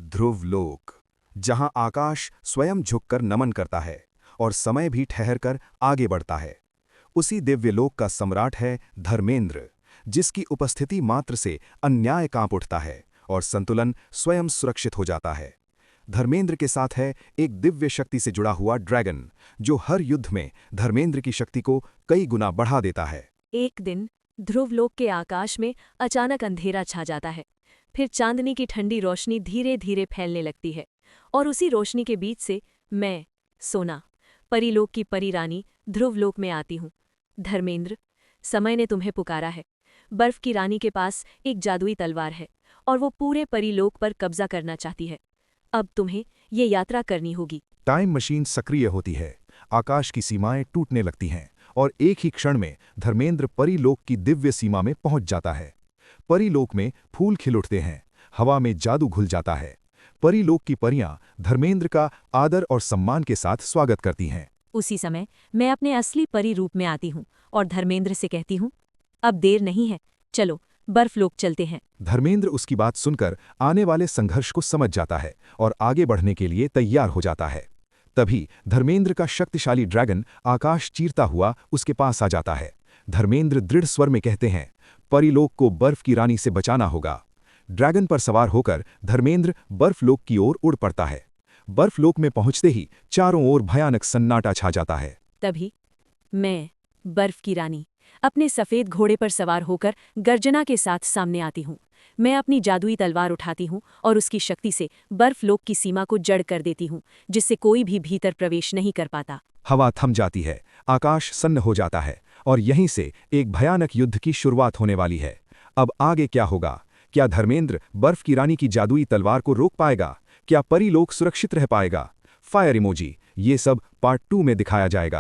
ध्रुवलोक, जहां आकाश स्वयं झुककर नमन करता है और समय भी ठहरकर आगे बढ़ता है। उसी दिव्यलोक का सम्राट है धर्मेंद्र, जिसकी उपस्थिति मात्र से अन्याय कांप उठता है और संतुलन स्वयं सुरक्षित हो जाता है। धर्मेंद्र के साथ है एक दिव्य शक्ति से जुड़ा हुआ ड्रैगन, जो हर युद्ध में धर्मेंद्र की शक्ति को कई गुना बढ़ा देता है। एक दिन ध्रुवलोक के आकाश में अचानक अंधेरा छा जाता है। फिर चांदनी की ठंडी रोशनी धीरे धीरे फैलने लगती है और उसी रोशनी के बीच से मैं, सोना, परीलोक की परी रानी ध्रुवलोक में आती हूँ। धर्मेंद्र, समय ने तुम्हें पुकारा है। बर्फ की रानी के पास एक जादुई तलवार है और वो पूरे परीलोक पर कब्जा करना चाहती है। अब तुम्हें ये यात्रा करनी होगी। टाइम मशीन सक्रिय होती है, आकाश की सीमाएं टूटने लगती हैं और एक ही क्षण में धर्मेंद्र परीलोक की दिव्य सीमा में पहुंच जाता है। परीलोक में फूल खिल उठते हैं, हवा में जादू घुल जाता है। परीलोक की परियां धर्मेंद्र का आदर और सम्मान के साथ स्वागत करती हैं। उसी समय मैं अपने असली परी रूप में आती हूँ और धर्मेंद्र से कहती हूँ, अब देर नहीं है, चलो बर्फलोक चलते हैं। धर्मेंद्र उसकी बात सुनकर आने वाले संघर्ष को समझ जाता है और आगे बढ़ने के लिए तैयार हो जाता है। तभी धर्मेंद्र का शक्तिशाली ड्रैगन आकाश चीरता हुआ उसके पास आ जाता है। धर्मेंद्र दृढ़ स्वर में कहते हैं, परीलोक को बर्फ की रानी से बचाना होगा। ड्रैगन पर सवार होकर धर्मेंद्र बर्फलोक की ओर उड़ पड़ता है। बर्फलोक में पहुंचते ही चारों ओर भयानक सन्नाटा छा जाता है। तभी मैं, बर्फ की रानी, अपने सफ़ेद घोड़े पर सवार होकर गर्जना के साथ सामने आती हूँ। मैं अपनी जादुई तलवार उठाती हूँ और उसकी शक्ति से बर्फलोक की सीमा को जड़ कर देती हूँ, जिससे कोई भी भीतर प्रवेश नहीं कर पाता। हवा थम जाती है, आकाश सन्न हो जाता है और यहीं से एक भयानक युद्ध की शुरुआत होने वाली है। अब आगे क्या होगा? क्या धर्मेंद्र बर्फ की रानी की जादुई तलवार को रोक पाएगा? क्या परीलोक सुरक्षित रह पाएगा? फायर इमोजी, ये सब पार्ट 2 में दिखाया जाएगा।